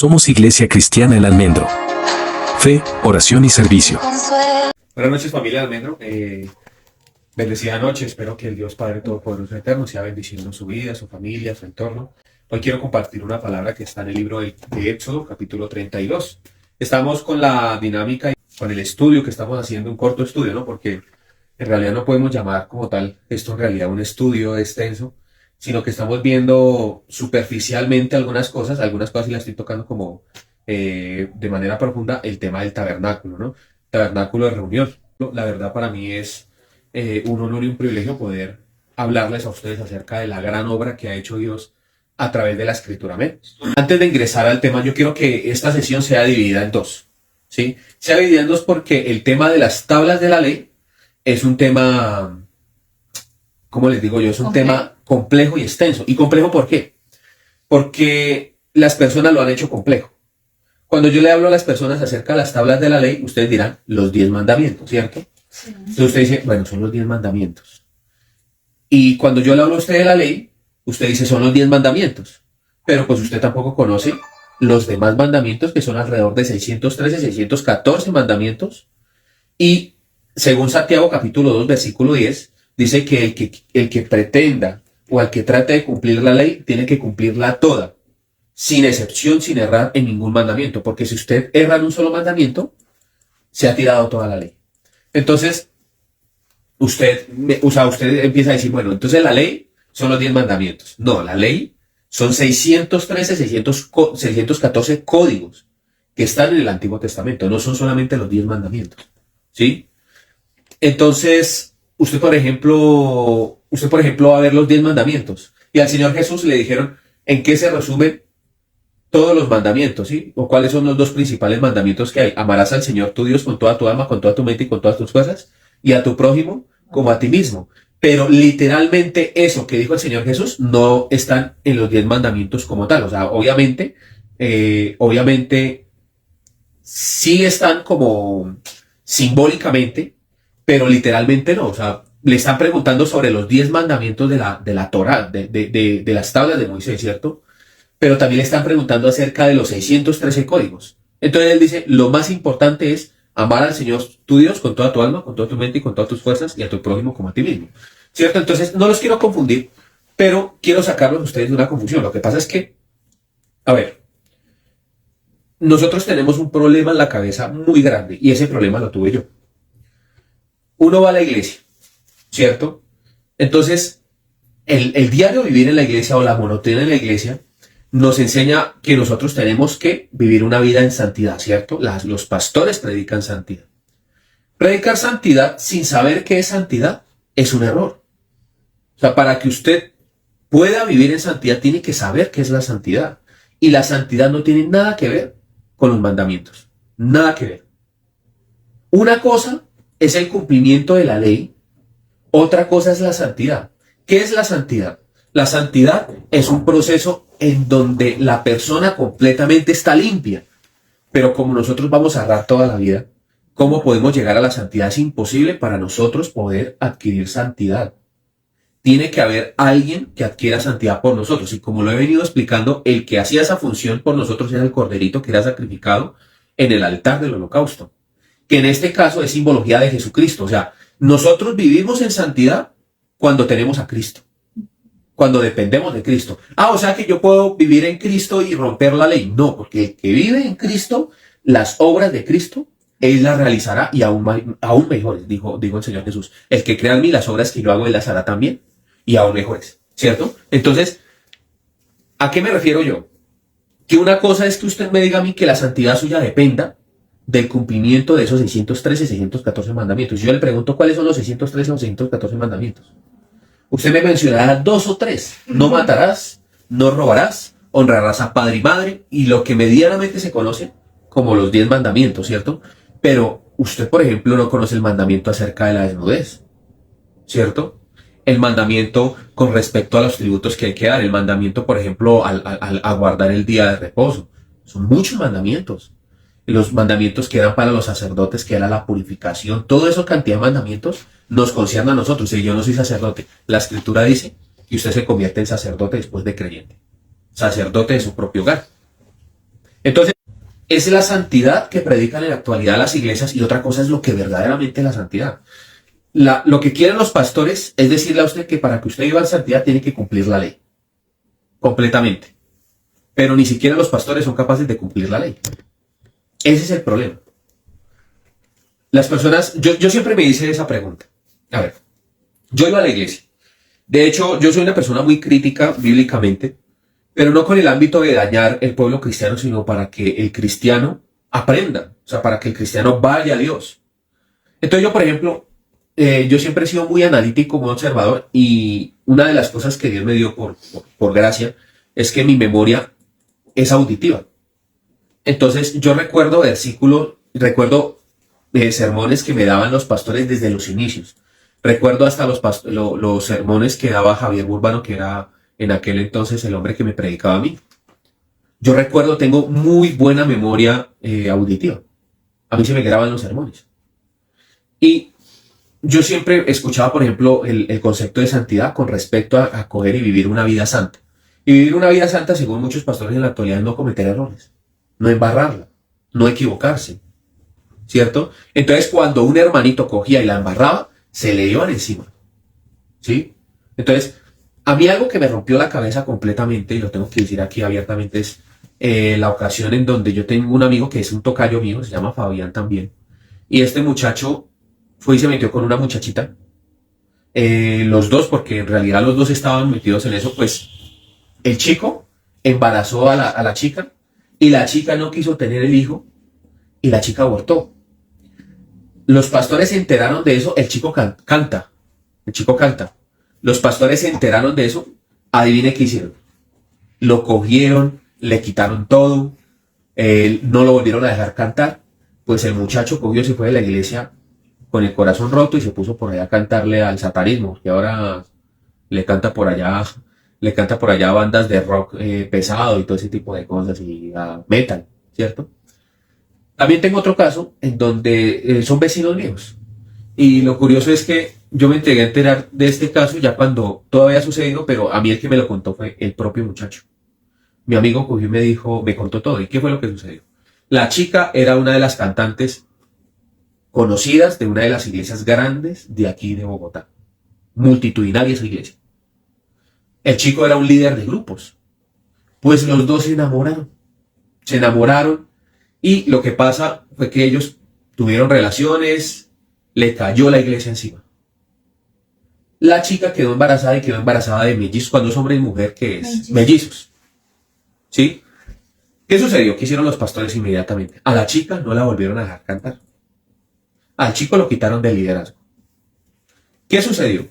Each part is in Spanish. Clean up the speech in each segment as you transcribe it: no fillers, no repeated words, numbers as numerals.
Somos Iglesia Cristiana El Almendro. Fe, oración y servicio. Buenas noches, familia de Almendro. Bendecida noche. Espero que el Dios Padre Todopoderoso Eterno sea bendiciendo su vida, su familia, su entorno. Hoy quiero compartir una palabra que está en el libro de Éxodo, capítulo 32. Estamos con la dinámica y con el estudio que estamos haciendo, un corto estudio, ¿no? Porque en realidad no podemos llamar como tal esto en realidad un estudio extenso, sino que estamos viendo superficialmente algunas cosas y las estoy tocando como de manera profunda, el tema del tabernáculo, ¿no? Tabernáculo de reunión. La verdad para mí es un honor y un privilegio poder hablarles a ustedes acerca de la gran obra que ha hecho Dios a través de la Escritura. Amén. Antes de ingresar al tema, yo quiero que esta sesión sea dividida en dos, ¿sí? Sea dividida en dos porque el tema de las tablas de la ley es un tema, ¿cómo les digo yo? Es un tema complejo y extenso. ¿Y complejo por qué? Porque las personas lo han hecho complejo. Cuando yo le hablo a las personas acerca de las tablas de la ley, ustedes dirán los 10 mandamientos, ¿cierto? Sí. Entonces usted dice, bueno, son los 10 mandamientos. Y cuando yo le hablo a usted de la ley, usted dice, son los 10 mandamientos. Pero pues usted tampoco conoce los demás mandamientos, que son alrededor de 613, 614 mandamientos. Y según Santiago capítulo 2, versículo 10, dice que el que pretenda o al que trate de cumplir la ley, tiene que cumplirla toda, sin excepción, sin errar en ningún mandamiento. Porque si usted erra en un solo mandamiento, se ha tirado toda la ley. Entonces, usted empieza a decir, bueno, entonces la ley son los 10 mandamientos. No, la ley son 613, 614 códigos que están en el Antiguo Testamento. No son solamente los 10 mandamientos, ¿sí? Entonces, usted por ejemplo va a ver los 10 mandamientos. Y al Señor Jesús le dijeron, ¿en qué se resumen todos los mandamientos, sí? O cuáles son los dos principales mandamientos que hay. Amarás al Señor tu Dios con toda tu alma, con toda tu mente y con todas tus fuerzas, y a tu prójimo como a ti mismo. Pero literalmente eso que dijo el Señor Jesús no están en los 10 mandamientos como tal. O sea, obviamente sí están como simbólicamente, pero literalmente no. O sea, le están preguntando sobre los 10 mandamientos de la Torá, de las tablas de Moisés, ¿cierto? Pero también le están preguntando acerca de los 613 códigos. Entonces él dice, lo más importante es amar al Señor tu Dios con toda tu alma, con toda tu mente y con todas tus fuerzas, y a tu prójimo como a ti mismo, ¿cierto? Entonces no los quiero confundir, pero quiero sacarlos a ustedes de una confusión. Lo que pasa es que, a ver, nosotros tenemos un problema en la cabeza muy grande, y ese problema lo tuve yo. Uno va a la iglesia, ¿cierto? Entonces, el diario vivir en la iglesia o la monotonía en la iglesia nos enseña que nosotros tenemos que vivir una vida en santidad, ¿cierto? Los pastores predican santidad. Predicar santidad sin saber qué es santidad es un error. O sea, para que usted pueda vivir en santidad tiene que saber qué es la santidad. Y la santidad no tiene nada que ver con los mandamientos. Nada que ver. Una cosa es el cumplimiento de la ley. Otra cosa es la santidad. ¿Qué es la santidad? La santidad es un proceso en donde la persona completamente está limpia. Pero como nosotros vamos a errar toda la vida, ¿cómo podemos llegar a la santidad? Es imposible para nosotros poder adquirir santidad. Tiene que haber alguien que adquiera santidad por nosotros. Y como lo he venido explicando, el que hacía esa función por nosotros era el corderito que era sacrificado en el altar del holocausto. Que en este caso es simbología de Jesucristo. O sea, nosotros vivimos en santidad cuando tenemos a Cristo. Cuando dependemos de Cristo. O sea que yo puedo vivir en Cristo y romper la ley. No, porque el que vive en Cristo, las obras de Cristo, Él las realizará y aún mejores, dijo el Señor Jesús. El que crea en mí, las obras que yo hago, Él las hará también y aún mejores, ¿cierto? Entonces, ¿a qué me refiero yo? Que una cosa es que usted me diga a mí que la santidad suya dependa del cumplimiento de esos 613, 614 mandamientos. Yo le pregunto cuáles son los 613 o 614 mandamientos. Usted me mencionará 2 o 3. No matarás, no robarás, honrarás a padre y madre, y lo que medianamente se conoce como los 10 mandamientos, ¿cierto? Pero usted, por ejemplo, no conoce el mandamiento acerca de la desnudez, ¿cierto? El mandamiento con respecto a los tributos que hay que dar, el mandamiento, por ejemplo, a guardar el día de reposo. Son muchos mandamientos. Los mandamientos que eran para los sacerdotes, que era la purificación, todo eso, cantidad de mandamientos, nos concierne a nosotros. Si yo no soy sacerdote, la Escritura dice que usted se convierte en sacerdote después de creyente, sacerdote de su propio hogar. Entonces, es la santidad que predican en la actualidad las iglesias y otra cosa es lo que verdaderamente es la santidad. Lo que quieren los pastores es decirle a usted que para que usted viva en santidad tiene que cumplir la ley. Completamente. Pero ni siquiera los pastores son capaces de cumplir la ley. Ese es el problema. Las personas, yo siempre me hice esa pregunta. A ver, yo iba a la iglesia. De hecho, yo soy una persona muy crítica bíblicamente, pero no con el ámbito de dañar el pueblo cristiano, sino para que el cristiano aprenda, o sea, para que el cristiano vaya a Dios. Entonces yo, por ejemplo, yo siempre he sido muy analítico, muy observador, y una de las cosas que Dios me dio por gracia es que mi memoria es auditiva. Entonces yo recuerdo versículos, recuerdo sermones que me daban los pastores desde los inicios. Recuerdo hasta los sermones que daba Javier Burbano, que era en aquel entonces el hombre que me predicaba a mí. Yo recuerdo, tengo muy buena memoria auditiva. A mí se me graban los sermones. Y yo siempre escuchaba, por ejemplo, el concepto de santidad con respecto a coger y vivir una vida santa. Y vivir una vida santa, según muchos pastores en la actualidad, es no cometer errores, no embarrarla, no equivocarse, ¿cierto? Entonces, cuando un hermanito cogía y la embarraba, se le iban encima, ¿sí? Entonces, a mí algo que me rompió la cabeza completamente, y lo tengo que decir aquí abiertamente, es la ocasión en donde yo tengo un amigo que es un tocayo mío, se llama Fabián también, y este muchacho fue y se metió con una muchachita, los dos, porque en realidad los dos estaban metidos en eso, pues el chico embarazó a la chica, y la chica no quiso tener el hijo, y la chica abortó. Los pastores se enteraron de eso, el chico canta. Los pastores se enteraron de eso, adivine qué hicieron. Lo cogieron, le quitaron todo, no lo volvieron a dejar cantar, pues el muchacho cogió y se fue de la iglesia con el corazón roto y se puso por allá a cantarle al satanismo, que ahora le canta por allá bandas de rock pesado y todo ese tipo de cosas, y metal, ¿cierto? También tengo otro caso en donde son vecinos míos. Y lo curioso es que yo me entregué a enterar de este caso ya cuando todo había sucedido, pero a mí el que me lo contó fue el propio muchacho. Mi amigo cogió y me dijo, me contó todo. ¿Y qué fue lo que sucedió? La chica era una de las cantantes conocidas de una de las iglesias grandes de aquí de Bogotá. Multitudinaria esa iglesia. El chico era un líder de grupos. Pues los dos se enamoraron. Se enamoraron. Y lo que pasa fue que ellos tuvieron relaciones, le cayó la iglesia encima. La chica quedó embarazada y quedó embarazada de mellizos. Cuando es hombre y mujer, ¿qué es? Mellizos. ¿Sí? ¿Qué sucedió? ¿Qué hicieron los pastores inmediatamente? A la chica no la volvieron a dejar cantar. Al chico lo quitaron del liderazgo. ¿Qué sucedió?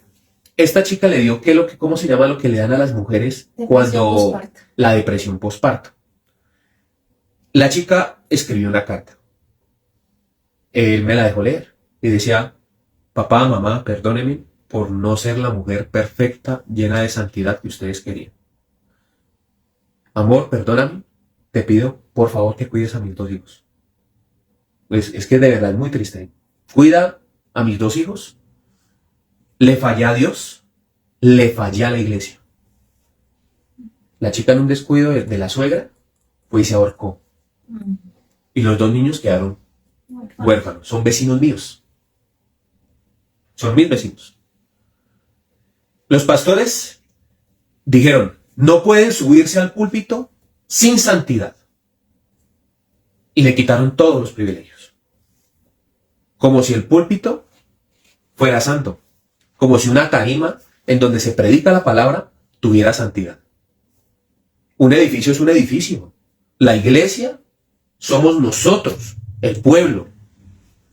Esta chica le dio, ¿cómo se llama lo que le dan a las mujeres cuando la depresión postparto? La chica escribió una carta. Él me la dejó leer y decía, papá, mamá, perdónenme por no ser la mujer perfecta, llena de santidad que ustedes querían. Amor, perdóname, te pido por favor que cuides a mis dos hijos. Pues es que de verdad es muy triste. Cuida a mis dos hijos. Le fallé a Dios, le fallé a la iglesia. La chica en un descuido de la suegra fue y se ahorcó. Y los dos niños quedaron huérfanos. Son vecinos míos. Son mis vecinos. Los pastores dijeron, no pueden subirse al púlpito sin santidad. Y le quitaron todos los privilegios. Como si el púlpito fuera santo. Como si una tarima en donde se predica la palabra tuviera santidad. Un edificio es un edificio. La iglesia somos nosotros, el pueblo.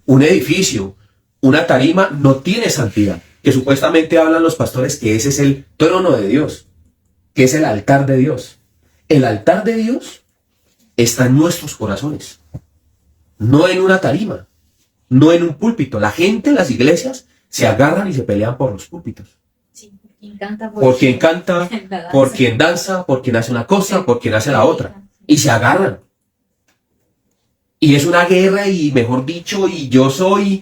Un edificio, una tarima no tiene santidad. Que supuestamente hablan los pastores que ese es el trono de Dios, que es el altar de Dios. El altar de Dios está en nuestros corazones, no en una tarima, no en un púlpito. La gente en las iglesias se agarran y se pelean por los púlpitos. Sí, por quien canta, por quien danza, por quien hace una cosa, por quien hace la otra. Y se agarran. Y es una guerra y, mejor dicho, y yo soy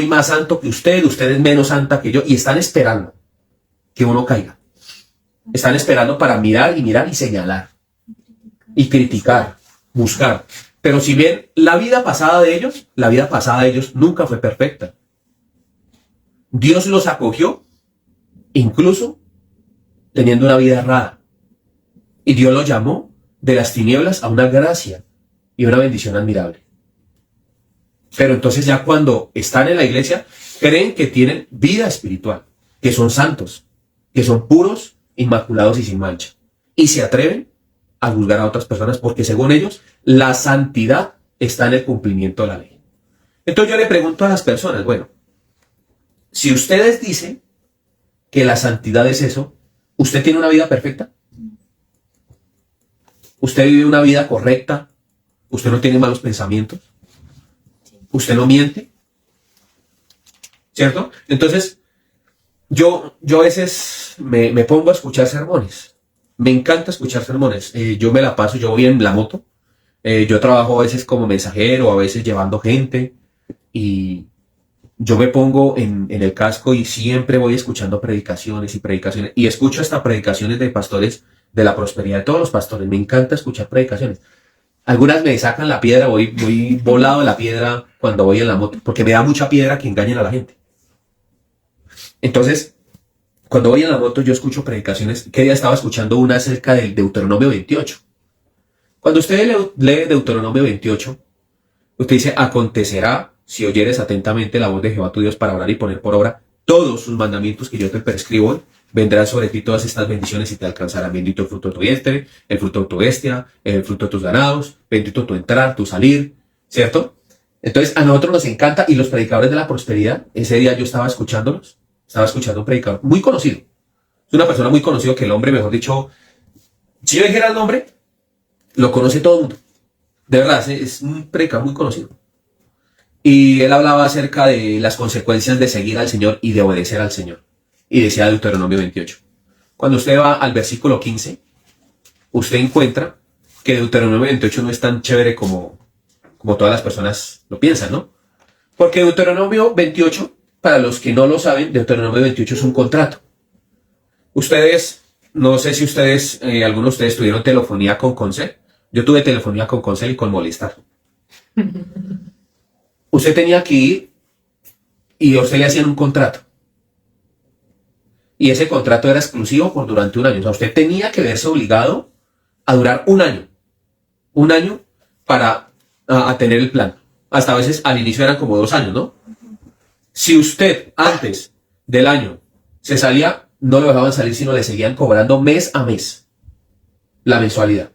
más santo que usted es menos santa que yo. Y están esperando que uno caiga. Están esperando para mirar y señalar. Y criticar. buscar. Pero si bien la vida pasada de ellos nunca fue perfecta. Dios los acogió, incluso teniendo una vida errada. Y Dios los llamó de las tinieblas a una gracia y una bendición admirable. Pero entonces ya cuando están en la iglesia, creen que tienen vida espiritual, que son santos, que son puros, inmaculados y sin mancha. Y se atreven a juzgar a otras personas porque según ellos, la santidad está en el cumplimiento de la ley. Entonces yo le pregunto a las personas, bueno, si ustedes dicen que la santidad es eso, ¿usted tiene una vida perfecta? ¿Usted vive una vida correcta? ¿Usted no tiene malos pensamientos? ¿Usted no miente? ¿Cierto? Entonces, yo a veces me pongo a escuchar sermones. Me encanta escuchar sermones. Yo me la paso, yo voy en la moto. Yo trabajo a veces como mensajero, a veces llevando gente. Y yo me pongo en el casco y siempre voy escuchando predicaciones y predicaciones. Y escucho hasta predicaciones de pastores de la prosperidad, de todos los pastores. Me encanta escuchar predicaciones. Algunas me sacan la piedra, voy volado de la piedra cuando voy en la moto, porque me da mucha piedra que engañen a la gente. Entonces, cuando voy en la moto yo escucho predicaciones. Que día estaba escuchando una acerca del Deuteronomio 28. Cuando usted lee Deuteronomio 28, usted dice, acontecerá si oyeres atentamente la voz de Jehová tu Dios para orar y poner por obra todos sus mandamientos que yo te prescribo hoy, vendrán sobre ti todas estas bendiciones y te alcanzarán. Bendito el fruto de tu vientre, el fruto de tu bestia, el fruto de tus ganados, bendito tu entrar, tu salir, ¿cierto? Entonces a nosotros nos encanta, y los predicadores de la prosperidad, ese día yo estaba escuchando un predicador muy conocido. Es una persona muy conocida que el hombre, mejor dicho, si yo dijera el nombre, lo conoce todo el mundo. De verdad, es un predicador muy conocido. Y él hablaba acerca de las consecuencias de seguir al Señor y de obedecer al Señor. Y decía Deuteronomio 28. Cuando usted va al versículo 15, usted encuentra que Deuteronomio 28 no es tan chévere como todas las personas lo piensan, ¿no? Porque Deuteronomio 28, para los que no lo saben, Deuteronomio 28 es un contrato. Ustedes, no sé si ustedes, algunos de ustedes tuvieron telefonía con Concel. Yo tuve telefonía con Concel y con Molestar. Usted tenía que ir y a usted le hacían un contrato. Y ese contrato era exclusivo por durante un año. O sea, usted tenía que verse obligado a durar un año. Un año para a tener el plan. Hasta a veces al inicio eran como 2 años, ¿no? Si usted antes del año se salía, no lo dejaban salir, sino le seguían cobrando mes a mes la mensualidad.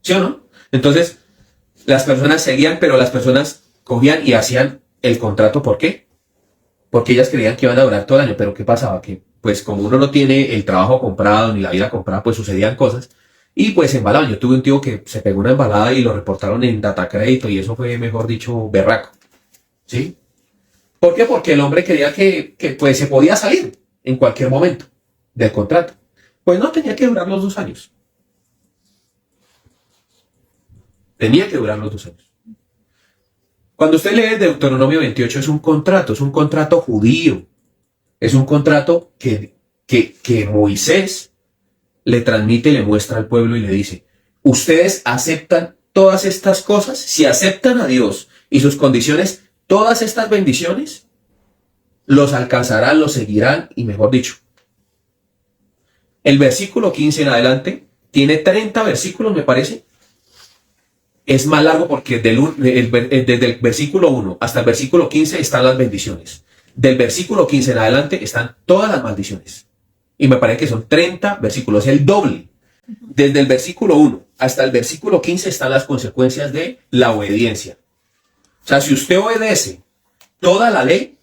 ¿Sí o no? Entonces, las personas seguían, pero las personas cogían y hacían el contrato. ¿Por qué? Porque ellas creían que iban a durar todo el año. Pero ¿qué pasaba? Que pues como uno no tiene el trabajo comprado ni la vida comprada, pues sucedían cosas y pues se embalaban. Yo tuve un tío que se pegó una embalada y lo reportaron en data crédito y eso fue, mejor dicho, berraco. ¿Sí? ¿Por qué? Porque el hombre creía que pues se podía salir en cualquier momento del contrato. Pues no, tenía que durar los 2 años. Tenía que durar los 2 años. Cuando usted lee Deuteronomio 28 es un contrato judío. Es un contrato que Moisés le transmite y le muestra al pueblo y le dice, ustedes aceptan todas estas cosas, si aceptan a Dios y sus condiciones, todas estas bendiciones, los alcanzarán, los seguirán y mejor dicho. El versículo 15 en adelante tiene 30 versículos, me parece. Es más largo porque desde el versículo 1 hasta el versículo 15 están las bendiciones. Del versículo 15 en adelante están todas las maldiciones. Y me parece que son 30 versículos, el doble. Desde el versículo 1 hasta el versículo 15 están las consecuencias de la obediencia. O sea, si usted obedece toda la ley,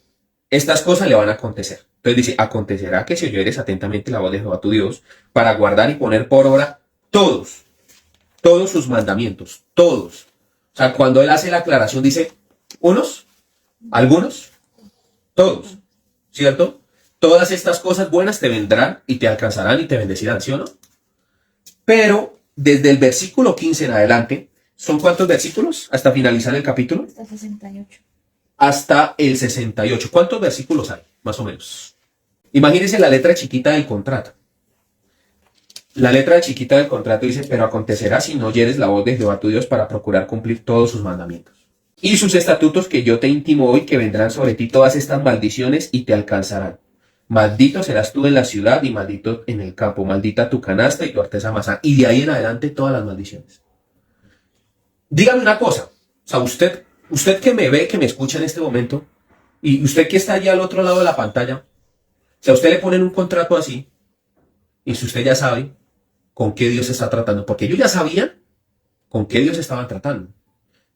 estas cosas le van a acontecer. Entonces dice, acontecerá que si oyeres atentamente la voz de Jehová tu Dios, para guardar y poner por obra todos sus mandamientos, todos. O sea, cuando él hace la aclaración dice, unos, algunos, todos, ¿cierto? Todas estas cosas buenas te vendrán y te alcanzarán y te bendecirán, ¿sí o no? Pero desde el versículo 15 en adelante, ¿son cuántos versículos hasta finalizar el capítulo? Hasta 68. Hasta el 68. ¿Cuántos versículos hay, más o menos? Imagínense la letra chiquita del contrato. La letra chiquita del contrato dice, pero acontecerá si no oyeres la voz de Jehová tu Dios para procurar cumplir todos sus mandamientos y sus estatutos que yo te intimo hoy, que vendrán sobre ti todas estas maldiciones y te alcanzarán. Maldito serás tú en la ciudad y maldito en el campo, maldita tu canasta y tu artesa amasada. Y de ahí en adelante todas las maldiciones. Dígame una cosa, o sea, usted que me ve, que me escucha en este momento, y usted que está allá al otro lado de la pantalla, si a usted le ponen un contrato así, y si usted ya sabe con qué Dios está tratando, porque ellos ya sabían con qué Dios estaban tratando,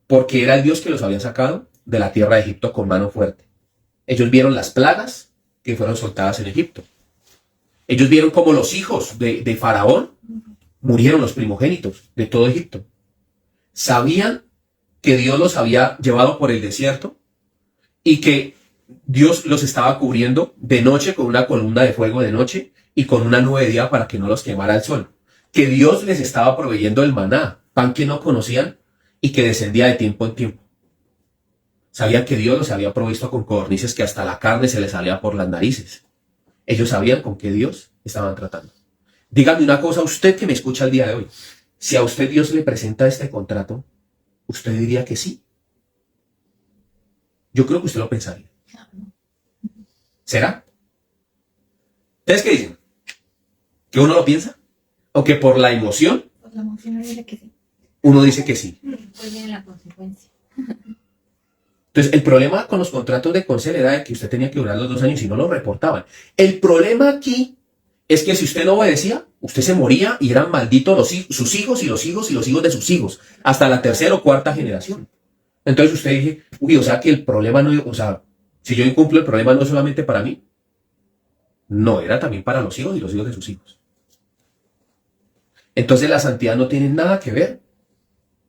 porque era el Dios que los había sacado de la tierra de Egipto con mano fuerte. Ellos vieron las plagas que fueron soltadas en Egipto. Ellos vieron cómo los hijos de Faraón murieron, los primogénitos de todo Egipto. Sabían que Dios los había llevado por el desierto y que Dios los estaba cubriendo de noche con una columna de fuego de noche y con una nube de día para que no los quemara el sol. Que Dios les estaba proveyendo el maná, pan que no conocían y que descendía de tiempo en tiempo. Sabían que Dios los había provisto con codornices que hasta la carne se les salía por las narices. Ellos sabían con qué Dios estaban tratando. Dígame una cosa, usted que me escucha el día de hoy. Si a usted Dios le presenta este contrato, ¿usted diría que sí? Yo creo que usted lo pensaría. ¿Será? ¿Ustedes qué dicen? ¿Que uno lo piensa? ¿O que por la emoción? Por la emoción uno dice que sí. Uno dice que sí. Pues viene la consecuencia. Entonces, el problema con los contratos de Concel era de que usted tenía que durar los 2 años y no lo reportaban. El problema aquí es que si usted no obedecía, usted se moría y eran malditos sus hijos y los hijos y los hijos de sus hijos, hasta la 3ª o 4ª generación. Entonces usted dice, uy, o sea que el problema no, o sea, si yo incumplo el problema no es solamente para mí, no, era también para los hijos y los hijos de sus hijos. Entonces la santidad no tiene nada que ver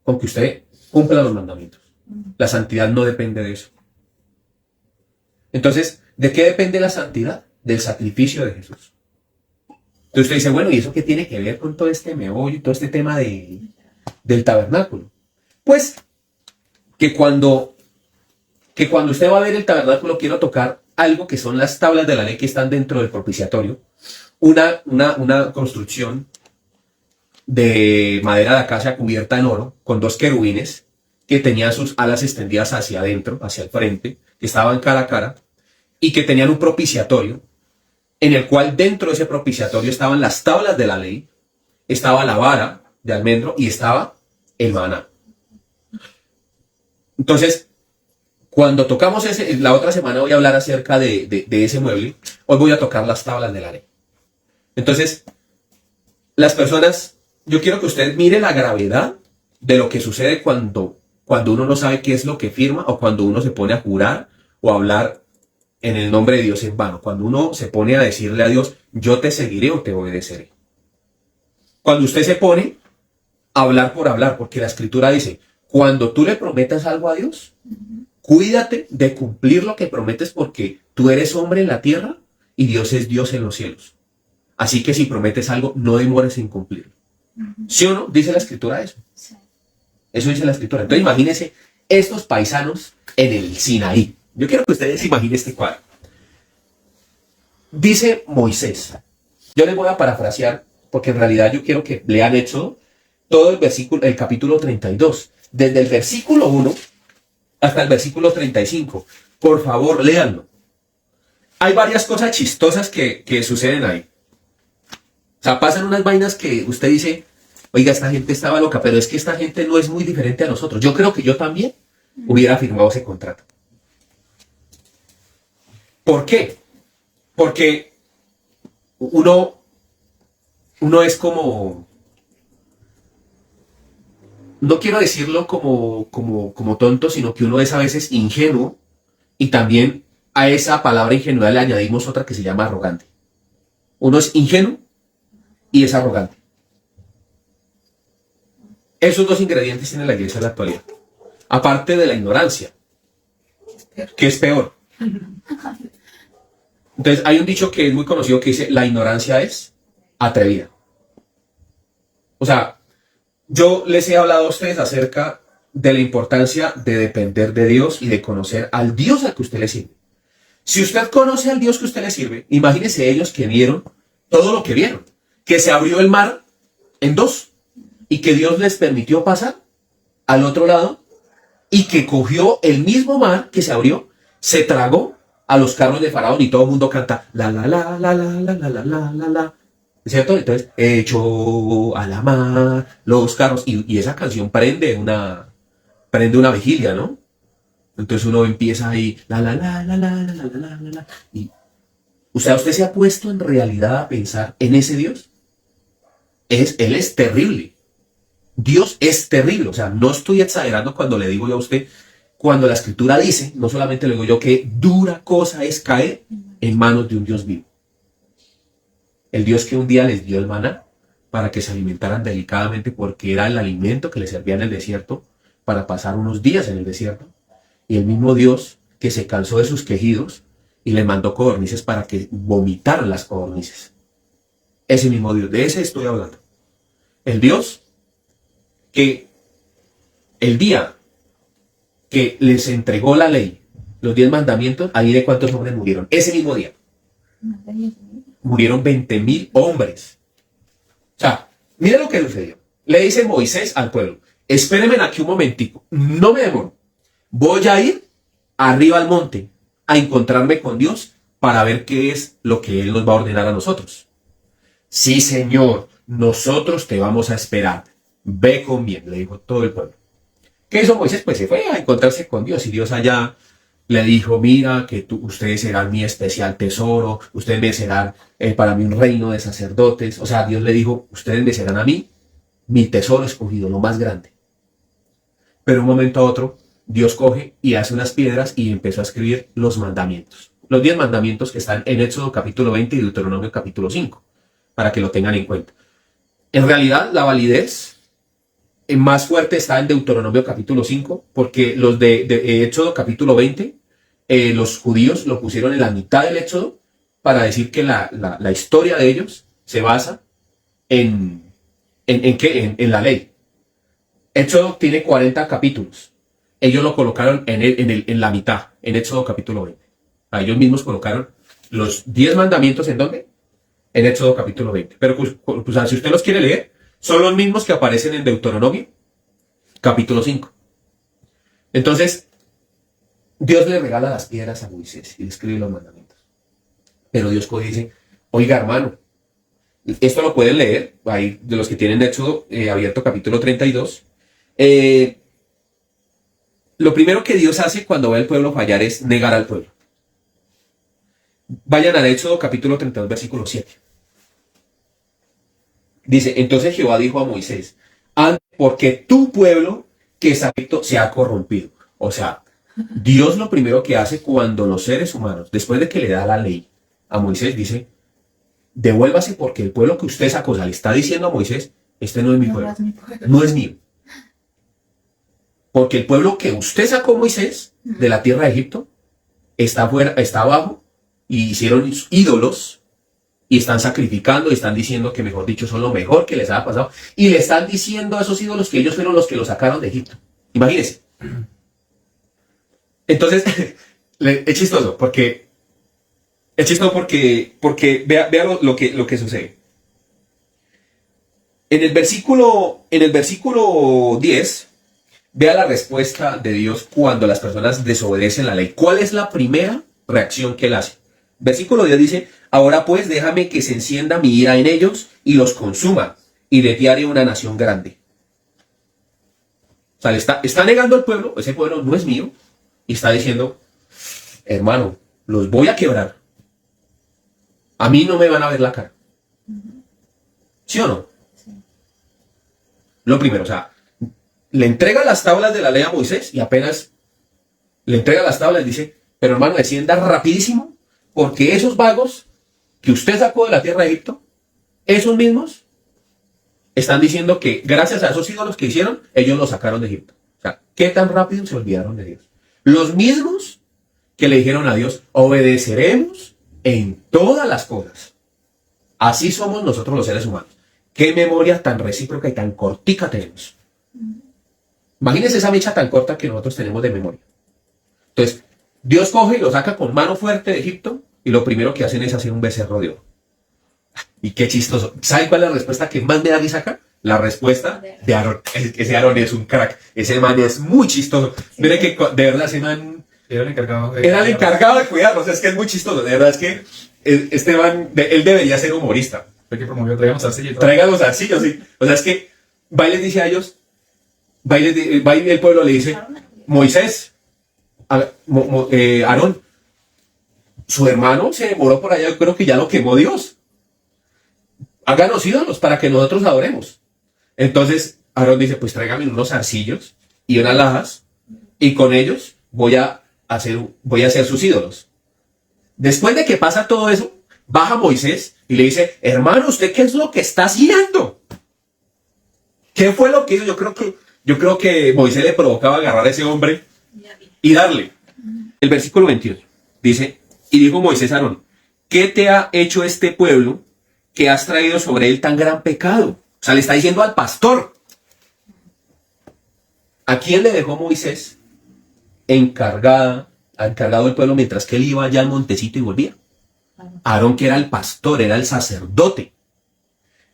con que usted cumpla los mandamientos. La santidad no depende de eso. Entonces, ¿de qué depende la santidad? Del sacrificio de Jesús. Entonces usted dice, bueno, ¿y eso qué tiene que ver con todo este meollo y todo este tema del tabernáculo? Pues, que cuando usted va a ver el tabernáculo, quiero tocar algo que son las tablas de la ley que están dentro del propiciatorio. Una construcción de madera de acacia cubierta en oro, con 2 querubines, que tenían sus alas extendidas hacia adentro, hacia el frente, que estaban cara a cara, y que tenían un propiciatorio, en el cual dentro de ese propiciatorio estaban las tablas de la ley, estaba la vara de almendro y estaba el maná. Entonces, cuando tocamos la otra semana voy a hablar acerca de ese mueble, hoy voy a tocar las tablas de la ley. Entonces, las personas, yo quiero que usted mire la gravedad de lo que sucede cuando uno no sabe qué es lo que firma o cuando uno se pone a jurar o a hablar en el nombre de Dios en vano. Cuando uno se pone a decirle a Dios, yo te seguiré o te obedeceré. Cuando usted se pone a hablar por hablar, porque la Escritura dice, cuando tú le prometas algo a Dios, cuídate de cumplir lo que prometes porque tú eres hombre en la tierra y Dios es Dios en los cielos. Así que si prometes algo, no demores en cumplirlo. ¿Sí o no? Dice la Escritura eso. Sí. Eso dice la Escritura. Entonces imagínense estos paisanos en el Sinaí. Yo quiero que ustedes imaginen este cuadro. Dice Moisés. Yo les voy a parafrasear porque en realidad yo quiero que lean Éxodo, todo el capítulo 32. Desde el versículo 1 hasta el versículo 35. Por favor, léanlo. Hay varias cosas chistosas que suceden ahí. O sea, pasan unas vainas que usted dice, oiga, esta gente estaba loca, pero es que esta gente no es muy diferente a nosotros. Yo creo que yo también hubiera firmado ese contrato. ¿Por qué? Porque uno es como, no quiero decirlo como tonto, sino que uno es a veces ingenuo y también a esa palabra ingenuidad le añadimos otra que se llama arrogante. Uno es ingenuo y es arrogante. Esos 2 ingredientes tiene la iglesia en la actualidad. Aparte de la ignorancia, que es peor. Entonces, hay un dicho que es muy conocido que dice, la ignorancia es atrevida. O sea, yo les he hablado a ustedes acerca de la importancia de depender de Dios y de conocer al Dios al que usted le sirve. Si usted conoce al Dios que usted le sirve, imagínese ellos que vieron todo lo que vieron. que se abrió el mar en dos y que Dios les permitió pasar al otro lado y que cogió el mismo mar que se abrió, se tragó a los carros de Faraón y todo el mundo canta la la la la la la la la la la la. ¿Cierto? Entonces, echó a la mar los carros y esa canción prende una vigilia, ¿no? Entonces uno empieza ahí la la la la la la la la la la y ¿usted se ha puesto en realidad a pensar en ese Dios? Él es terrible. Dios es terrible. O sea, no estoy exagerando cuando le digo yo a usted, cuando la Escritura dice, no solamente le digo yo, que dura cosa es caer en manos de un Dios vivo. El Dios que un día les dio el maná para que se alimentaran delicadamente porque era el alimento que les servía en el desierto para pasar unos días en el desierto. Y el mismo Dios que se cansó de sus quejidos y le mandó codornices para que vomitaran las codornices. Ese mismo Dios, de ese estoy hablando. El Dios que el día que les entregó la ley, los 10 mandamientos, ahí de cuántos hombres murieron. Ese mismo día. Murieron 20,000 hombres. O sea, mire lo que sucedió. Le dice Moisés al pueblo, espérenme aquí un momentico, no me demoro. Voy a ir arriba al monte a encontrarme con Dios para ver qué es lo que Él nos va a ordenar a nosotros. Sí, Señor, nosotros te vamos a esperar. Ve con bien, le dijo todo el pueblo. ¿Qué hizo Moisés? Pues se fue a encontrarse con Dios y Dios allá le dijo, mira, que ustedes serán mi especial tesoro, ustedes me serán para mí un reino de sacerdotes. O sea, Dios le dijo, ustedes me serán a mí mi tesoro escogido, lo más grande. Pero de un momento a otro, Dios coge y hace unas piedras y empezó a escribir los mandamientos. Los 10 mandamientos que están en Éxodo capítulo 20 y Deuteronomio capítulo 5, para que lo tengan en cuenta. En realidad, la validez más fuerte está en Deuteronomio capítulo 5, porque los de Éxodo capítulo 20, los judíos lo pusieron en la mitad del Éxodo para decir que la historia de ellos se basa en la ley. Éxodo tiene 40 capítulos. Ellos lo colocaron en la mitad, en Éxodo capítulo 20. A ellos mismos colocaron los 10 mandamientos, ¿en dónde? En Éxodo capítulo 20. Pero pues, si usted los quiere leer, son los mismos que aparecen en Deuteronomio capítulo 5. Entonces, Dios le regala las piedras a Moisés y le escribe los mandamientos. Pero Dios dice, oiga hermano, esto lo pueden leer, ahí de los que tienen Éxodo abierto capítulo 32. Lo primero que Dios hace cuando ve al pueblo fallar es negar al pueblo. Vayan al Éxodo capítulo 32 versículo 7. Dice, entonces Jehová dijo a Moisés, anda, porque tu pueblo que es afecto se ha corrompido. O sea, Dios lo primero que hace cuando los seres humanos, después de que le da la ley a Moisés, dice, devuélvase porque el pueblo que usted sacó, o sea, le está diciendo a Moisés, este no es mi pueblo, no es mío. Porque el pueblo que usted sacó, Moisés, de la tierra de Egipto, está afuera, está abajo, y hicieron ídolos, y están sacrificando, y están diciendo que, mejor dicho, son lo mejor que les ha pasado, y le están diciendo a esos ídolos que ellos fueron los que los sacaron de Egipto. Imagínense. Entonces, es chistoso, porque vea lo que sucede. En el versículo 10, vea la respuesta de Dios cuando las personas desobedecen la ley. ¿Cuál es la primera reacción que él hace? Versículo 10 dice, ahora pues déjame que se encienda mi ira en ellos y los consuma, y de ti haré una nación grande. O sea, está negando al pueblo, ese pueblo no es mío, y está diciendo, hermano, los voy a quebrar. A mí no me van a ver la cara. ¿Sí o no? Sí. Lo primero, o sea, le entrega las tablas de la ley a Moisés y apenas le entrega las tablas dice, pero hermano, descienda rapidísimo, porque esos vagos que usted sacó de la tierra de Egipto, esos mismos están diciendo que gracias a esos ídolos que hicieron, ellos los sacaron de Egipto. O sea, ¿qué tan rápido se olvidaron de Dios? Los mismos que le dijeron a Dios, obedeceremos en todas las cosas. Así somos nosotros los seres humanos. ¿Qué memoria tan recíproca y tan cortica tenemos? Imagínense esa mecha tan corta que nosotros tenemos de memoria. Entonces, Dios coge y lo saca con mano fuerte de Egipto y lo primero que hacen es hacer un becerro de oro. Y qué chistoso. ¿Saben cuál es la respuesta que más me da risa acá? La respuesta de Aarón. Ese Aarón es un crack. Ese man es muy chistoso. Mire que de verdad ese man Era el encargado era el encargado de cuidarlos. Es que es muy chistoso. De verdad es que este man, él debería ser humorista. Fue que promovió, traíamos arcilla y todo. Traigan los arcillos, sí. O sea, es que va y les dice a ellos, va y el pueblo le dice, Moisés, Aarón, su hermano se demoró por allá, yo creo que ya lo quemó Dios. Háganos ídolos para que nosotros adoremos. Entonces Aarón dice, pues tráigame unos arcillos y unas lajas y con ellos voy a hacer sus ídolos. Después de que pasa todo eso, baja Moisés y le dice, hermano, ¿usted qué es lo que está haciendo? ¿Qué fue lo que hizo? Yo creo que Moisés le provocaba agarrar a ese hombre y darle. El versículo 21 dice, y dijo Moisés a Aarón, ¿qué te ha hecho este pueblo que has traído sobre él tan gran pecado? O sea, le está diciendo al pastor. ¿A quién le dejó Moisés encargado del pueblo mientras que él iba allá al montecito y volvía? Aarón, que era el pastor, era el sacerdote.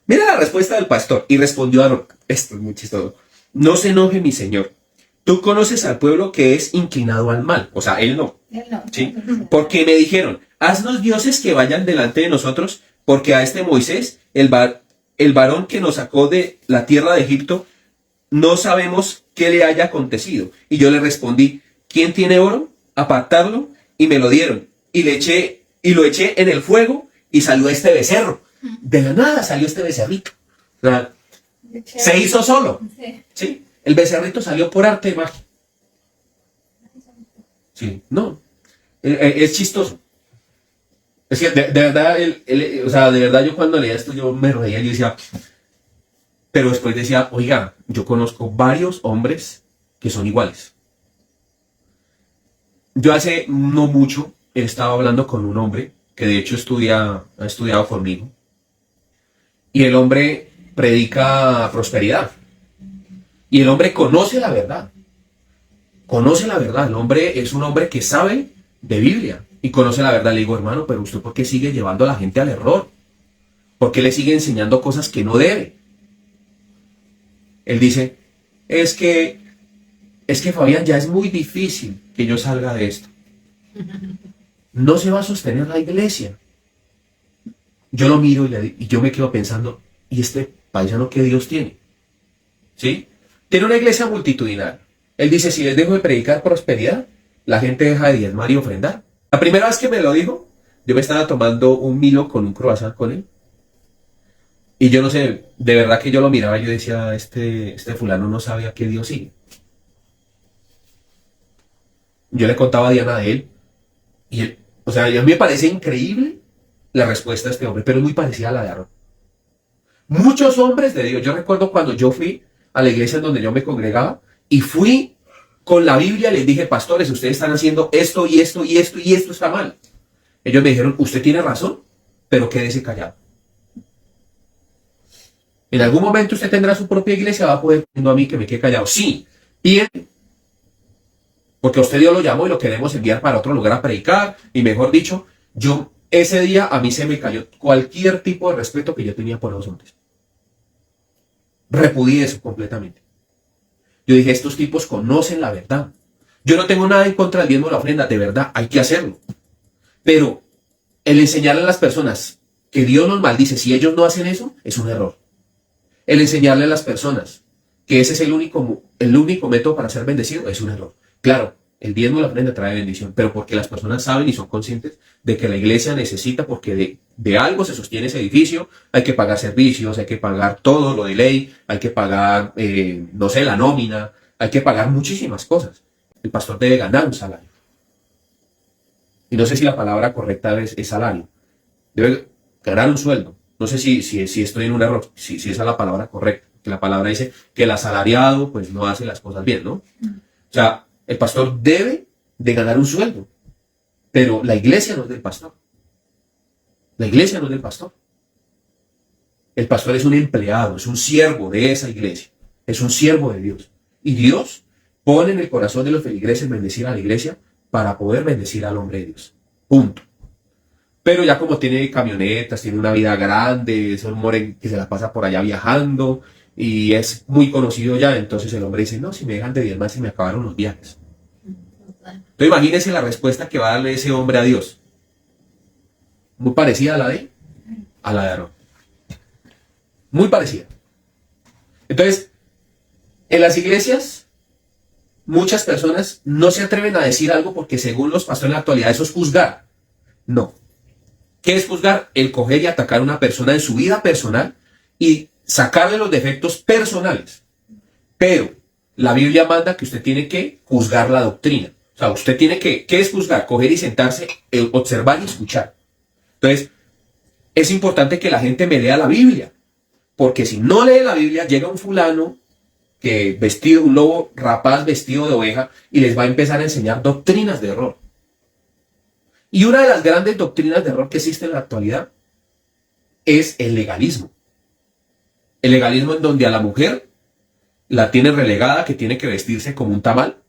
Mira la respuesta del pastor. Y respondió Aarón, esto es muy chistoso, no se enoje mi señor, tú conoces al pueblo que es inclinado al mal. O sea, él no. ¿Sí? Porque me dijeron, haznos dioses que vayan delante de nosotros, porque a este Moisés, el varón que nos sacó de la tierra de Egipto, no sabemos qué le haya acontecido. Y yo le respondí, ¿quién tiene oro? Apartadlo, y me lo dieron. Y lo eché en el fuego, y salió este becerro. De la nada salió este becerrito. O sea, se hizo solo. ¿Sí? El becerrito salió por arte de magia. Sí, no. Es chistoso. Es que de verdad, o sea, de verdad yo cuando leía esto yo me reía y decía, pero después decía, oiga, yo conozco varios hombres que son iguales. Yo hace no mucho estaba hablando con un hombre que de hecho ha estudiado conmigo. Y el hombre predica prosperidad. Y el hombre conoce la verdad. Conoce la verdad. El hombre es un hombre que sabe de Biblia y conoce la verdad. Le digo, hermano, pero usted ¿por qué sigue llevando a la gente al error? ¿Por qué le sigue enseñando cosas que no debe? Él dice, es que Fabián, ya es muy difícil que yo salga de esto. No se va a sostener la iglesia. Yo lo miro y yo me quedo pensando, ¿y este paisano qué Dios tiene? ¿Sí? Tiene una iglesia multitudinaria. Él dice, si les dejo de predicar prosperidad, la gente deja de diezmar y ofrendar. La primera vez que me lo dijo, yo me estaba tomando un Milo con un croissant con él. Y yo no sé, de verdad que yo lo miraba y yo decía, este fulano no sabe a qué Dios sigue. Yo le contaba a Diana de él. Y él, o sea, a mí me parece increíble la respuesta de este hombre, pero es muy parecida a la de Aarón. Muchos hombres de Dios. Yo recuerdo cuando yo fui a la iglesia en donde yo me congregaba y fui con la Biblia, les dije, pastores, ustedes están haciendo esto y esto y esto y esto está mal. Ellos me dijeron, usted tiene razón, pero quédese callado. En algún momento usted tendrá su propia iglesia, va a poder decirme a mí que me quede callado. Sí, bien, porque a usted Dios lo llamó y lo queremos enviar para otro lugar a predicar. Y mejor dicho, ese día a mí se me cayó cualquier tipo de respeto que yo tenía por los hombres. Repudié eso completamente. Yo dije, estos tipos conocen la verdad. Yo no tengo nada en contra del diezmo de la ofrenda, de verdad, hay que hacerlo. Pero el enseñarle a las personas que Dios nos maldice si ellos no hacen eso, es un error. El enseñarle a las personas que ese es el único método para ser bendecido, es un error. Claro, el diezmo de la ofrenda trae bendición, pero porque las personas saben y son conscientes de que la iglesia necesita, porque de algo se sostiene ese edificio, hay que pagar servicios, hay que pagar todo lo de ley, hay que pagar, no sé, la nómina, hay que pagar muchísimas cosas. El pastor debe ganar un salario. Y no sé si la palabra correcta es salario. Debe ganar un sueldo. No sé si estoy en un error, si esa es la palabra correcta. Que la palabra dice que el asalariado pues no hace las cosas bien, ¿no? O sea, el pastor debe de ganar un sueldo, pero la iglesia no es del pastor. La iglesia no es del pastor. El pastor es un empleado, es un siervo de esa iglesia, es un siervo de Dios. Y Dios pone en el corazón de los feligreses bendecir a la iglesia para poder bendecir al hombre de Dios. Punto. Pero ya como tiene camionetas, tiene una vida grande, es un hombre que se la pasa por allá viajando y es muy conocido ya, entonces el hombre dice, no, si me dejan de 10 más se me acabaron los viajes. Total. Entonces imagínense la respuesta que va a darle ese hombre a Dios. Muy parecida a la de Aarón. Muy parecida. Entonces, en las iglesias, muchas personas no se atreven a decir algo porque según los pastores en la actualidad eso es juzgar. No. ¿Qué es juzgar? El coger y atacar a una persona en su vida personal y sacarle los defectos personales. Pero la Biblia manda que usted tiene que juzgar la doctrina. O sea, usted tiene que, ¿qué es juzgar? Coger y sentarse, observar y escuchar. Entonces, es importante que la gente me lea la Biblia. Porque si no lee la Biblia, llega un fulano que vestido, un lobo rapaz vestido de oveja y les va a empezar a enseñar doctrinas de error. Y una de las grandes doctrinas de error que existe en la actualidad es el legalismo. El legalismo en donde a la mujer la tiene relegada, que tiene que vestirse como un tamal,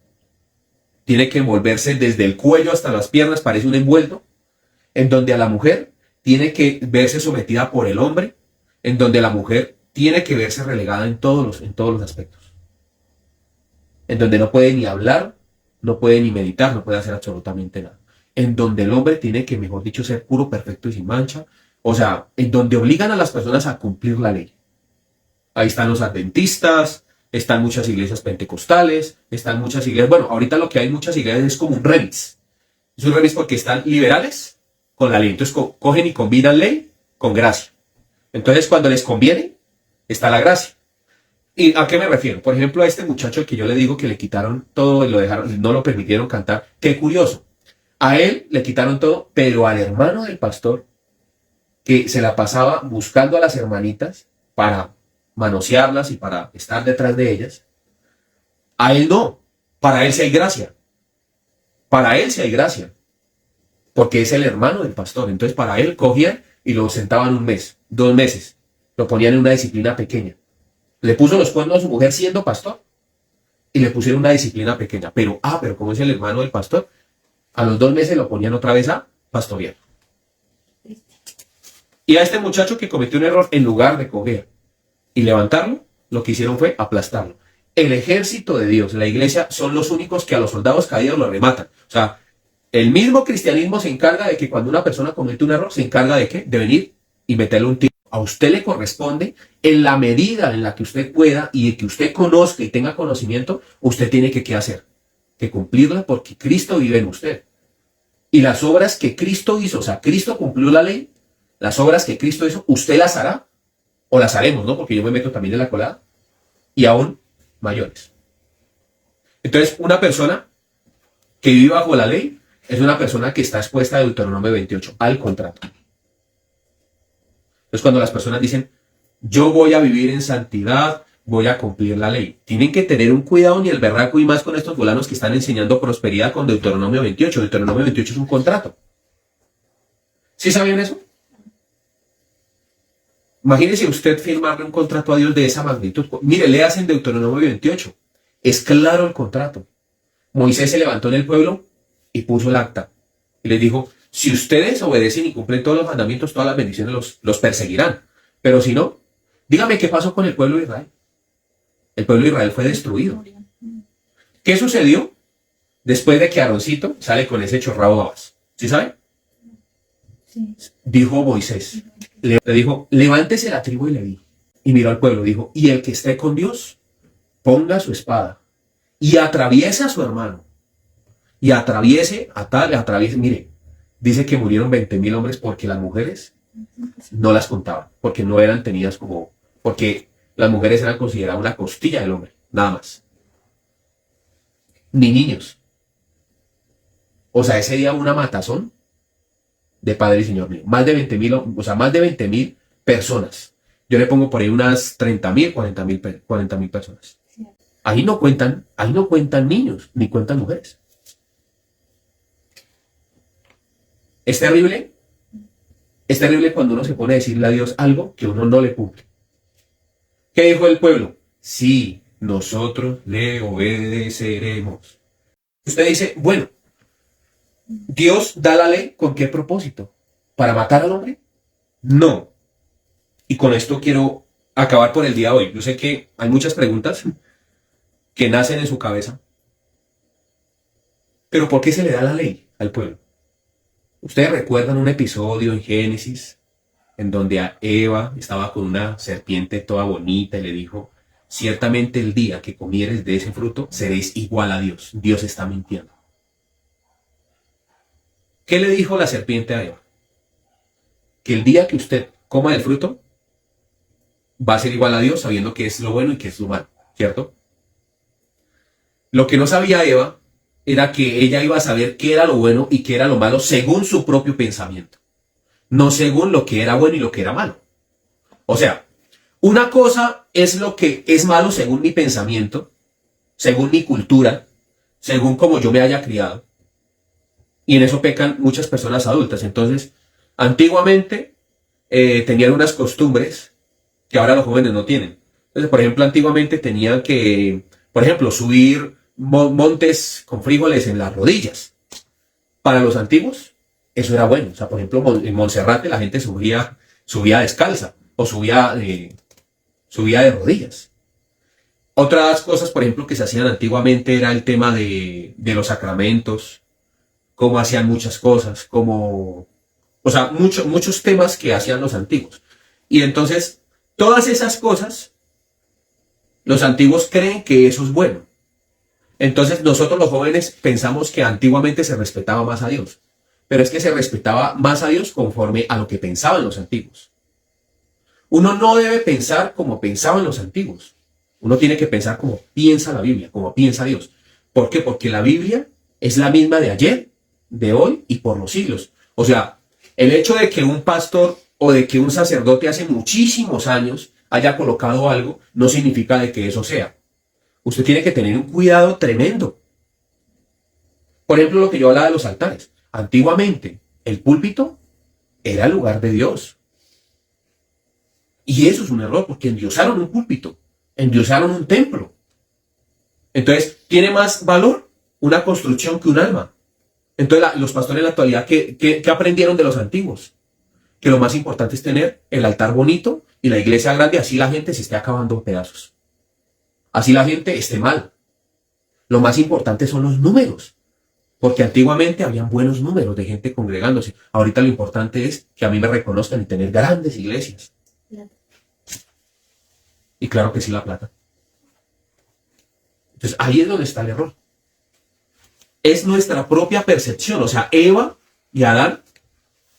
tiene que envolverse desde el cuello hasta las piernas, parece un envuelto, en donde a la mujer tiene que verse sometida por el hombre, en donde la mujer tiene que verse relegada en todos los aspectos, en donde no puede ni hablar, no puede ni meditar, no puede hacer absolutamente nada, en donde el hombre tiene que, mejor dicho, ser puro, perfecto y sin mancha, o sea, en donde obligan a las personas a cumplir la ley. Ahí están los adventistas, están muchas iglesias pentecostales, están muchas iglesias, bueno, ahorita lo que hay en muchas iglesias es como un remix. Es un remix porque están liberales con la ley, entonces cogen y combinan ley con gracia. Entonces cuando les conviene, está la gracia. ¿Y a qué me refiero? Por ejemplo, a este muchacho que yo le digo que le quitaron todo y lo dejaron, no lo permitieron cantar. Qué curioso. A él le quitaron todo, pero al hermano del pastor, que se la pasaba buscando a las hermanitas para manosearlas y para estar detrás de ellas, a él no. Para él sí hay gracia. Para él sí hay gracia. Porque es el hermano del pastor. Entonces para él cogían y lo sentaban 1 mes, 2 meses. Lo ponían en una disciplina pequeña. Le puso los cuernos a su mujer siendo pastor. Y le pusieron una disciplina pequeña. Pero como es el hermano del pastor, a los 2 meses lo ponían otra vez a pastorear. Y a este muchacho que cometió un error, en lugar de coger y levantarlo, lo que hicieron fue aplastarlo. El ejército de Dios, la iglesia, son los únicos que a los soldados caídos lo rematan. O sea, el mismo cristianismo se encarga de que cuando una persona comete un error, se encarga de ¿qué? De venir y meterle un tiro. A usted le corresponde, en la medida en la que usted pueda y de que usted conozca y tenga conocimiento, usted tiene que ¿qué hacer? Que cumplirla porque Cristo vive en usted. Y las obras que Cristo hizo, o sea, Cristo cumplió la ley, las obras que Cristo hizo, usted las hará, o las haremos, ¿no? Porque yo me meto también en la colada, y aún mayores. Entonces, una persona que vive bajo la ley es una persona que está expuesta a Deuteronomio 28, al contrato. Entonces, cuando las personas dicen, yo voy a vivir en santidad, voy a cumplir la ley, tienen que tener un cuidado ni el berraco y más con estos fulanos que están enseñando prosperidad con Deuteronomio 28. Deuteronomio 28 es un contrato. ¿Sí sabían eso? Imagínese usted firmarle un contrato a Dios de esa magnitud. Mire, leas en Deuteronomio 28. Es claro el contrato. Moisés se levantó en el pueblo y puso el acta. Y les dijo, si ustedes obedecen y cumplen todos los mandamientos, todas las bendiciones los perseguirán. Pero si no, dígame qué pasó con el pueblo de Israel. El pueblo de Israel fue destruido. ¿Qué sucedió después de que Aaroncito sale con ese chorrado babas? ¿Sí sabe? Sí. Dijo Moisés, le dijo, levántese la tribu de Leví. Y miró al pueblo, dijo, y el que esté con Dios, ponga su espada y atraviese a su hermano. Y atraviese, mire, dice que murieron 20,000 hombres porque las mujeres no las contaban, porque no eran tenidas como, porque las mujeres eran consideradas una costilla del hombre, nada más. Ni niños. O sea, ese día una matazón de Padre y Señor mío. Más de 20,000, o sea, más de 20,000 personas. Yo le pongo por ahí unas 30,000, 40,000 personas. Ahí no cuentan niños, ni cuentan mujeres. ¿Es terrible? Es terrible cuando uno se pone a decirle a Dios algo que uno no le cumple. ¿Qué dijo el pueblo? Sí, nosotros le obedeceremos. Usted dice, bueno, Dios da la ley, ¿con qué propósito? para matar al hombre? No. Y con esto quiero acabar por el día de hoy. Yo sé que hay muchas preguntas que nacen en su cabeza. Pero ¿por qué se le da la ley al pueblo? Ustedes recuerdan un episodio en Génesis en donde a Eva estaba con una serpiente toda bonita y le dijo, ciertamente el día que comieres de ese fruto seréis igual a Dios. Dios está mintiendo. ¿Qué le dijo la serpiente a Eva? Que el día que usted coma del fruto va a ser igual a Dios sabiendo qué es lo bueno y qué es lo malo, ¿cierto? Lo que no sabía Eva era que ella iba a saber qué era lo bueno y qué era lo malo según su propio pensamiento, no según lo que era bueno y lo que era malo. O sea, una cosa es lo que es malo según mi pensamiento, según mi cultura, según como yo me haya criado. Y en eso pecan muchas personas adultas. Entonces, antiguamente tenían unas costumbres que ahora los jóvenes no tienen. Entonces, por ejemplo, antiguamente tenían que, por ejemplo, subir montes con frijoles en las rodillas. Para los antiguos, eso era bueno. O sea, por ejemplo, en Monserrate la gente subía descalza o subía de rodillas. Otras cosas, por ejemplo, que se hacían antiguamente era el tema de los sacramentos, cómo hacían muchas cosas, o sea, muchos temas que hacían los antiguos. Y entonces, todas esas cosas, los antiguos creen que eso es bueno. Entonces, nosotros los jóvenes pensamos que antiguamente se respetaba más a Dios. Pero es que se respetaba más a Dios conforme a lo que pensaban los antiguos. Uno no debe pensar como pensaban los antiguos. Uno tiene que pensar como piensa la Biblia, como piensa Dios. ¿Por qué? Porque la Biblia es la misma de ayer, de hoy y por los siglos. O sea, el hecho de que un pastor o de que un sacerdote hace muchísimos años haya colocado algo, no significa de que eso sea. Usted tiene que tener un cuidado tremendo. Por ejemplo, lo que yo hablaba de los altares. Antiguamente, el púlpito era el lugar de Dios. Y eso es un error, porque endiosaron un púlpito, endiosaron un templo. Entonces, ¿tiene más valor una construcción que un alma? Entonces, los pastores en la actualidad, ¿qué aprendieron de los antiguos? Que lo más importante es tener el altar bonito y la iglesia grande, así la gente se esté acabando en pedazos. Así la gente esté mal. Lo más importante son los números. Porque antiguamente habían buenos números de gente congregándose. Ahorita lo importante es que a mí me reconozcan y tener grandes iglesias. Y claro que sí, la plata. Entonces ahí es donde está el error. Es nuestra propia percepción. O sea, Eva y Adán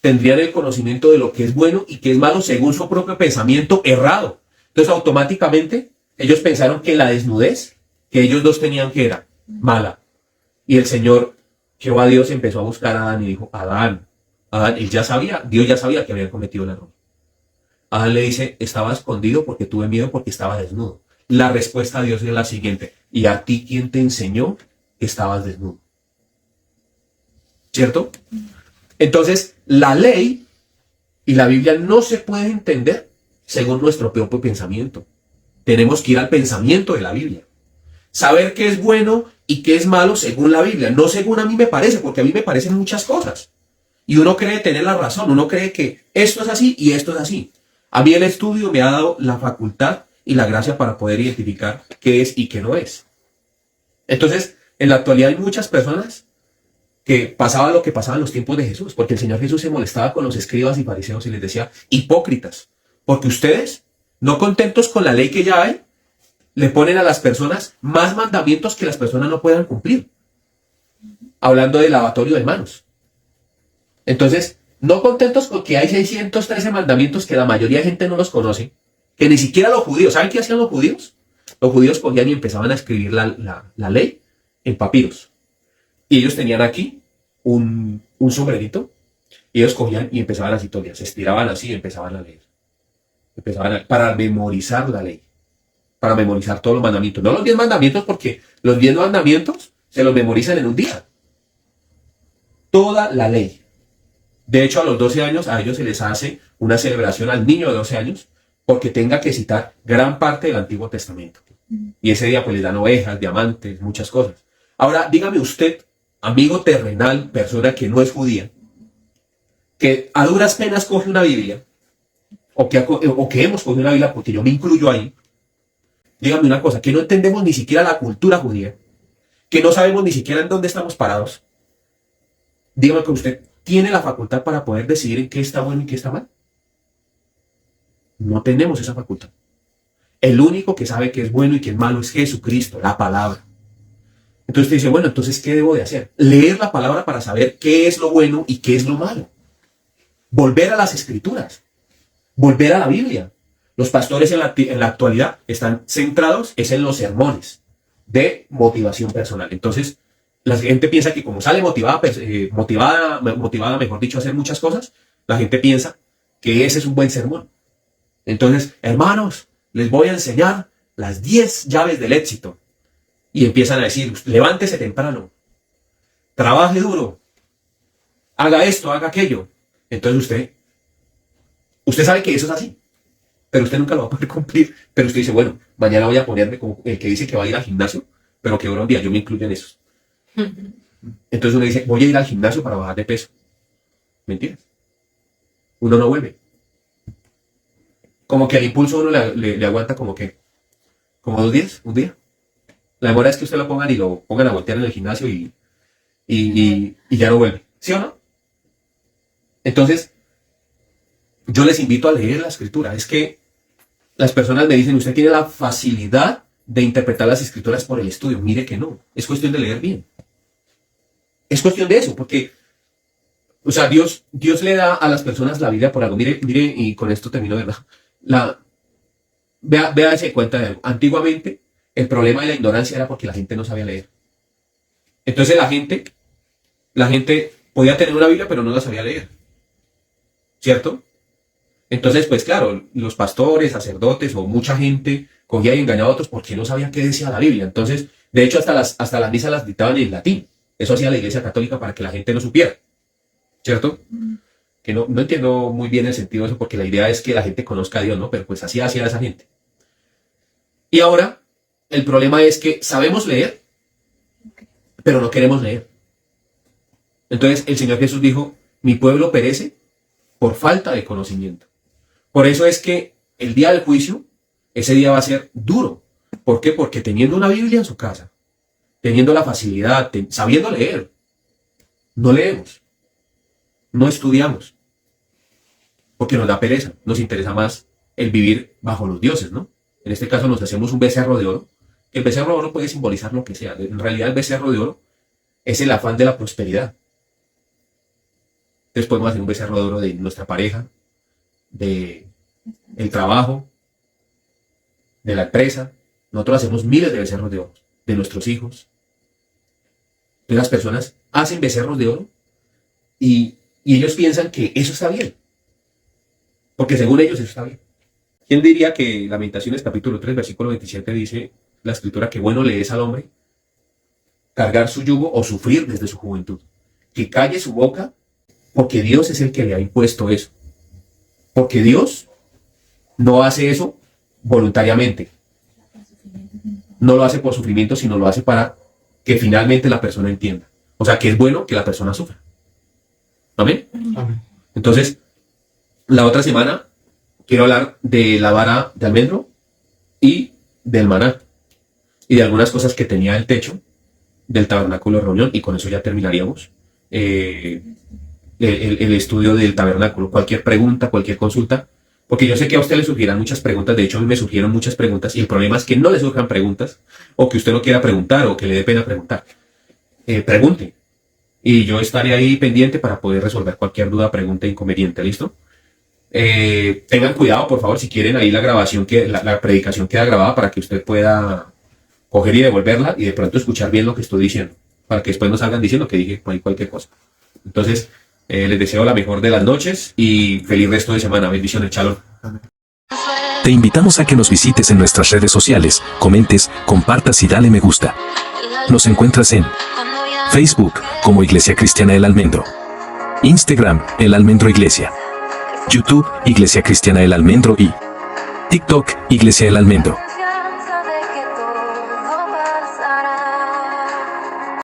tendrían el conocimiento de lo que es bueno y que es malo según su propio pensamiento errado. Entonces automáticamente ellos pensaron que la desnudez que ellos dos tenían que era mala. Y el Señor, Jehová Dios, empezó a buscar a Adán y dijo, Adán, él ya sabía, Dios ya sabía que había cometido el error. Adán le dice, estaba escondido porque tuve miedo porque estaba desnudo. La respuesta de Dios es la siguiente, ¿y a ti quién te enseñó que estabas desnudo? ¿Cierto? Entonces, la ley y la Biblia no se puede entender según nuestro propio pensamiento. Tenemos que ir al pensamiento de la Biblia. Saber qué es bueno y qué es malo según la Biblia, no según a mí me parece, porque a mí me parecen muchas cosas. Y uno cree tener la razón, uno cree que esto es así y esto es así. A mí el estudio me ha dado la facultad y la gracia para poder identificar qué es y qué no es. Entonces, en la actualidad hay muchas personas que pasaba lo que pasaba en los tiempos de Jesús, porque el Señor Jesús se molestaba con los escribas y fariseos y les decía, hipócritas, porque ustedes, no contentos con la ley que ya hay, le ponen a las personas más mandamientos que las personas no puedan cumplir. Hablando del lavatorio de manos. Entonces, no contentos con que hay 613 mandamientos que la mayoría de gente no los conoce, que ni siquiera los judíos, ¿saben qué hacían los judíos? Los judíos cogían y empezaban a escribir la ley en papiros. Y ellos tenían aquí un sombrerito, y ellos cogían y empezaban así todavía, se estiraban así y empezaban a leer. Para memorizar la ley, para memorizar todos los mandamientos. No los 10 mandamientos, porque los 10 mandamientos se los memorizan en un día. Toda la ley. De hecho, a los 12 años, a ellos se les hace una celebración al niño de 12 años, porque tenga que citar gran parte del Antiguo Testamento. Y ese día pues les dan ovejas, diamantes, muchas cosas. Ahora, dígame usted, amigo terrenal, persona que no es judía, que a duras penas coge una Biblia, o que hemos cogido una Biblia, porque yo me incluyo ahí, dígame una cosa, que no entendemos ni siquiera la cultura judía, que no sabemos ni siquiera en dónde estamos parados, dígame que usted tiene la facultad para poder decidir en qué está bueno y qué está mal. No tenemos esa facultad. El único que sabe qué es bueno y qué es malo es Jesucristo, la palabra. Entonces usted dice, bueno, entonces, ¿qué debo de hacer? Leer la palabra para saber qué es lo bueno y qué es lo malo. Volver a las Escrituras. Volver a la Biblia. Los pastores en la actualidad están centrados en los sermones de motivación personal. Entonces, la gente piensa que como sale motivada, mejor dicho, a hacer muchas cosas, la gente piensa que ese es un buen sermón. Entonces, hermanos, les voy a enseñar las 10 llaves del éxito. Y empiezan a decir, levántese temprano, trabaje duro, haga esto, haga aquello. Entonces usted sabe que eso es así, pero usted nunca lo va a poder cumplir. Pero usted dice, bueno, mañana voy a ponerme como el que dice que va a ir al gimnasio, pero que un día yo me incluyo en eso. Entonces uno dice, voy a ir al gimnasio para bajar de peso. ¿Mentiras? Uno no vuelve. Como que el impulso uno le aguanta como 2 días, un día. La demora es que usted lo pongan y lo pongan a voltear en el gimnasio y ya no vuelve. ¿Sí o no? Entonces, yo les invito a leer la Escritura. Es que las personas me dicen, usted tiene la facilidad de interpretar las Escrituras por el estudio. Mire que no. Es cuestión de leer bien. Es cuestión de eso, porque, o sea, Dios le da a las personas la vida por algo. Mire, y con esto termino, ¿verdad? Vea, ese cuenta de algo. Antiguamente, el problema de la ignorancia era porque la gente no sabía leer. Entonces la gente podía tener una Biblia, pero no la sabía leer. ¿Cierto? Entonces, pues claro, los pastores, sacerdotes o mucha gente cogía y engañaba a otros porque no sabían qué decía la Biblia. Entonces, de hecho, hasta las misas las dictaban en latín. Eso hacía la Iglesia Católica para que la gente no supiera. ¿Cierto? Que no entiendo muy bien el sentido de eso, porque la idea es que la gente conozca a Dios, ¿no? Pero pues así hacía esa gente. Y ahora, el problema es que sabemos leer, pero no queremos leer. Entonces el Señor Jesús dijo, mi pueblo perece por falta de conocimiento. Por eso es que el día del juicio, ese día va a ser duro. ¿Por qué? Porque teniendo una Biblia en su casa, teniendo la facilidad, sabiendo leer, no leemos, no estudiamos, porque nos da pereza, nos interesa más el vivir bajo los dioses, ¿no? En este caso nos hacemos un becerro de oro. El becerro de oro puede simbolizar lo que sea. En realidad el becerro de oro es el afán de la prosperidad. Entonces podemos hacer un becerro de oro de nuestra pareja, de el trabajo, de la empresa. Nosotros hacemos miles de becerros de oro, de nuestros hijos. Entonces las personas hacen becerros de oro y ellos piensan que eso está bien. Porque según ellos eso está bien. ¿Quién diría que Lamentaciones capítulo 3, versículo 27 dice la Escritura que bueno le es al hombre cargar su yugo o sufrir desde su juventud? Que calle su boca, porque Dios es el que le ha impuesto eso. Porque Dios no hace eso voluntariamente. No lo hace por sufrimiento, sino lo hace para que finalmente la persona entienda. O sea, que es bueno que la persona sufra. ¿Amén? Amén. Entonces, la otra semana quiero hablar de la vara de almendro y del maná y de algunas cosas que tenía el techo del tabernáculo de reunión, y con eso ya terminaríamos el estudio del tabernáculo. Cualquier pregunta, cualquier consulta, porque yo sé que a usted le surgirán muchas preguntas. De hecho, a mí me surgieron muchas preguntas y el problema es que no le surjan preguntas o que usted no quiera preguntar o que le dé pena preguntar. Pregunte y yo estaré ahí pendiente para poder resolver cualquier duda, pregunta, inconveniente. ¿Listo? Tengan cuidado, por favor, si quieren, ahí la grabación, la predicación queda grabada para que usted pueda coger y devolverla y de pronto escuchar bien lo que estoy diciendo, para que después no salgan diciendo que dije cualquier cosa. Entonces, les deseo la mejor de las noches y feliz resto de semana. Bendiciones, Shalom. Te invitamos a que nos visites en nuestras redes sociales, comentes, compartas y dale me gusta. Nos encuentras en Facebook como Iglesia Cristiana El Almendro, Instagram El Almendro Iglesia, YouTube Iglesia Cristiana El Almendro y TikTok Iglesia El Almendro.